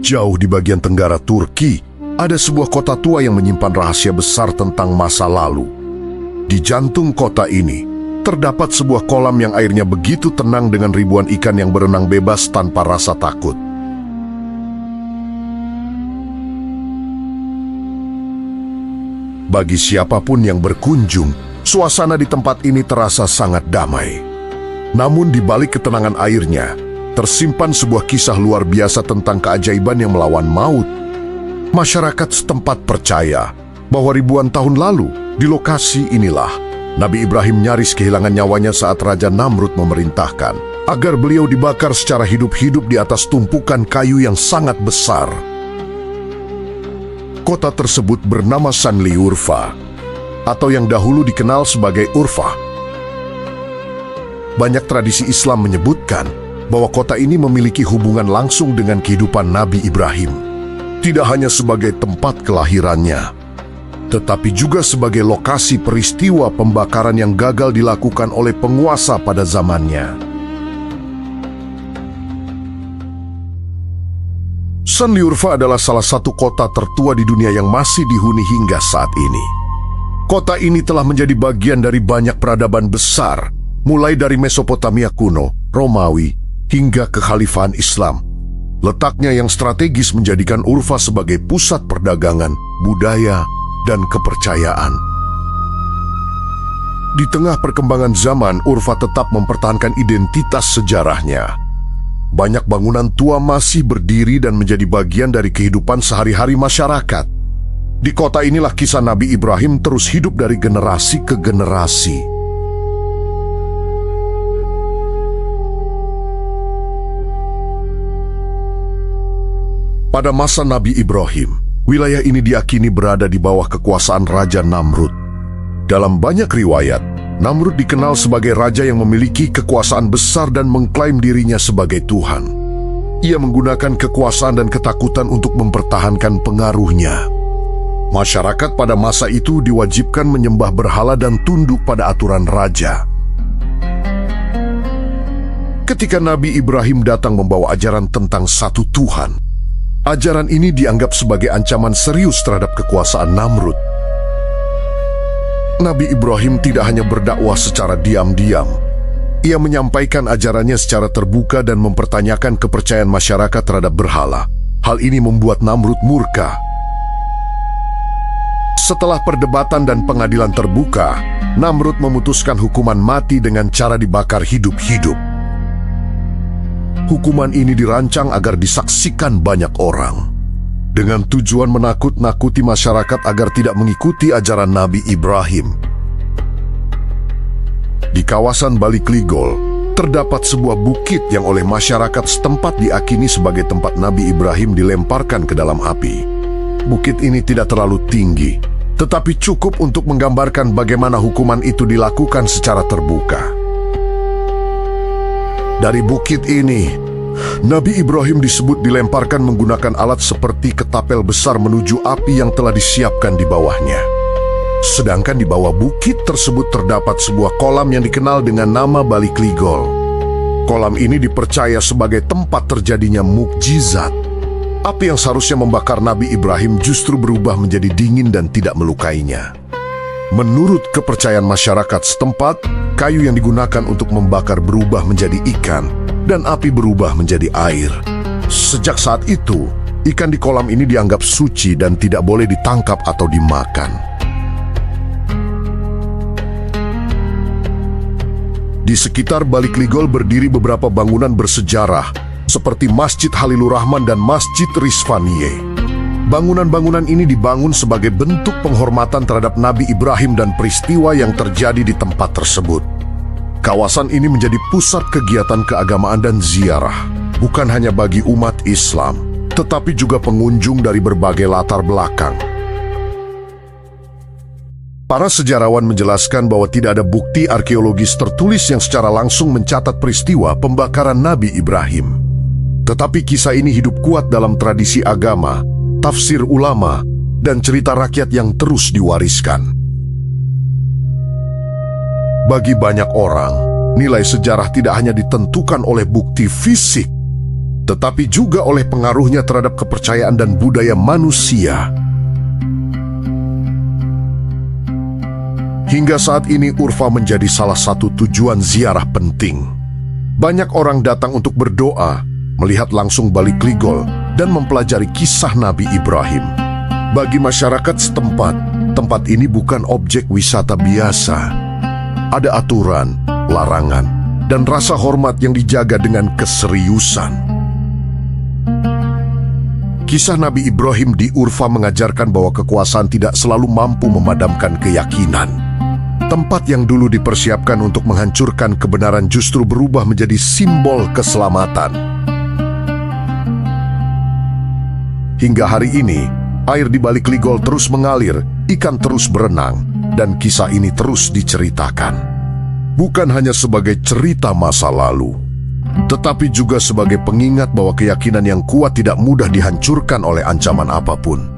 Jauh di bagian tenggara Turki, ada sebuah kota tua yang menyimpan rahasia besar tentang masa lalu. Di jantung kota ini, terdapat sebuah kolam yang airnya begitu tenang dengan ribuan ikan yang berenang bebas tanpa rasa takut. Bagi siapapun yang berkunjung, suasana di tempat ini terasa sangat damai. Namun di balik ketenangan airnya, tersimpan sebuah kisah luar biasa tentang keajaiban yang melawan maut. Masyarakat setempat percaya bahwa ribuan tahun lalu, di lokasi inilah, Nabi Ibrahim nyaris kehilangan nyawanya saat Raja Namrud memerintahkan agar beliau dibakar secara hidup-hidup di atas tumpukan kayu yang sangat besar. Kota tersebut bernama Sanliurfa, atau yang dahulu dikenal sebagai Urfa. Banyak tradisi Islam menyebutkan bahwa kota ini memiliki hubungan langsung dengan kehidupan Nabi Ibrahim. Tidak hanya sebagai tempat kelahirannya, tetapi juga sebagai lokasi peristiwa pembakaran yang gagal dilakukan oleh penguasa pada zamannya. Sanliurfa adalah salah satu kota tertua di dunia yang masih dihuni hingga saat ini. Kota ini telah menjadi bagian dari banyak peradaban besar, mulai dari Mesopotamia kuno, Romawi, hingga kekhalifahan Islam. Letaknya yang strategis menjadikan Urfa sebagai pusat perdagangan, budaya, dan kepercayaan. Di tengah perkembangan zaman, Urfa tetap mempertahankan identitas sejarahnya. Banyak bangunan tua masih berdiri dan menjadi bagian dari kehidupan sehari-hari masyarakat. Di kota inilah kisah Nabi Ibrahim terus hidup dari generasi ke generasi. Pada masa Nabi Ibrahim, wilayah ini diyakini berada di bawah kekuasaan Raja Namrud. Dalam banyak riwayat, Namrud dikenal sebagai raja yang memiliki kekuasaan besar dan mengklaim dirinya sebagai Tuhan. Ia menggunakan kekuasaan dan ketakutan untuk mempertahankan pengaruhnya. Masyarakat pada masa itu diwajibkan menyembah berhala dan tunduk pada aturan raja. Ketika Nabi Ibrahim datang membawa ajaran tentang satu Tuhan, ajaran ini dianggap sebagai ancaman serius terhadap kekuasaan Namrud. Nabi Ibrahim tidak hanya berdakwah secara diam-diam. Ia menyampaikan ajarannya secara terbuka dan mempertanyakan kepercayaan masyarakat terhadap berhala. Hal ini membuat Namrud murka. Setelah perdebatan dan pengadilan terbuka, Namrud memutuskan hukuman mati dengan cara dibakar hidup-hidup. Hukuman ini dirancang agar disaksikan banyak orang, dengan tujuan menakut-nakuti masyarakat agar tidak mengikuti ajaran Nabi Ibrahim. Di kawasan Balik Ligol, terdapat sebuah bukit yang oleh masyarakat setempat diakini sebagai tempat Nabi Ibrahim dilemparkan ke dalam api. Bukit ini tidak terlalu tinggi, tetapi cukup untuk menggambarkan bagaimana hukuman itu dilakukan secara terbuka. Dari bukit ini, Nabi Ibrahim disebut dilemparkan menggunakan alat seperti ketapel besar menuju api yang telah disiapkan di bawahnya. Sedangkan di bawah bukit tersebut terdapat sebuah kolam yang dikenal dengan nama Balik Ligol. Kolam ini dipercaya sebagai tempat terjadinya mukjizat. Api yang seharusnya membakar Nabi Ibrahim justru berubah menjadi dingin dan tidak melukainya. Menurut kepercayaan masyarakat setempat, kayu yang digunakan untuk membakar berubah menjadi ikan, dan api berubah menjadi air. Sejak saat itu, ikan di kolam ini dianggap suci dan tidak boleh ditangkap atau dimakan. Di sekitar Balik Ligol berdiri beberapa bangunan bersejarah, seperti Masjid Halilur Rahman dan Masjid Rizvaniye. Bangunan-bangunan ini dibangun sebagai bentuk penghormatan terhadap Nabi Ibrahim dan peristiwa yang terjadi di tempat tersebut. Kawasan ini menjadi pusat kegiatan keagamaan dan ziarah, bukan hanya bagi umat Islam, tetapi juga pengunjung dari berbagai latar belakang. Para sejarawan menjelaskan bahwa tidak ada bukti arkeologis tertulis yang secara langsung mencatat peristiwa pembakaran Nabi Ibrahim. Tetapi kisah ini hidup kuat dalam tradisi agama, tafsir ulama, dan cerita rakyat yang terus diwariskan. Bagi banyak orang, nilai sejarah tidak hanya ditentukan oleh bukti fisik, tetapi juga oleh pengaruhnya terhadap kepercayaan dan budaya manusia. Hingga saat ini Urfa menjadi salah satu tujuan ziarah penting. Banyak orang datang untuk berdoa, melihat langsung Balik Ligol, dan mempelajari kisah Nabi Ibrahim. Bagi masyarakat setempat, tempat ini bukan objek wisata biasa. Ada aturan, larangan, dan rasa hormat yang dijaga dengan keseriusan. Kisah Nabi Ibrahim di Urfa mengajarkan bahwa kekuasaan tidak selalu mampu memadamkan keyakinan. Tempat yang dulu dipersiapkan untuk menghancurkan kebenaran justru berubah menjadi simbol keselamatan. Hingga hari ini, air di Balik Ligol terus mengalir, ikan terus berenang, dan kisah ini terus diceritakan. Bukan hanya sebagai cerita masa lalu, tetapi juga sebagai pengingat bahwa keyakinan yang kuat tidak mudah dihancurkan oleh ancaman apapun.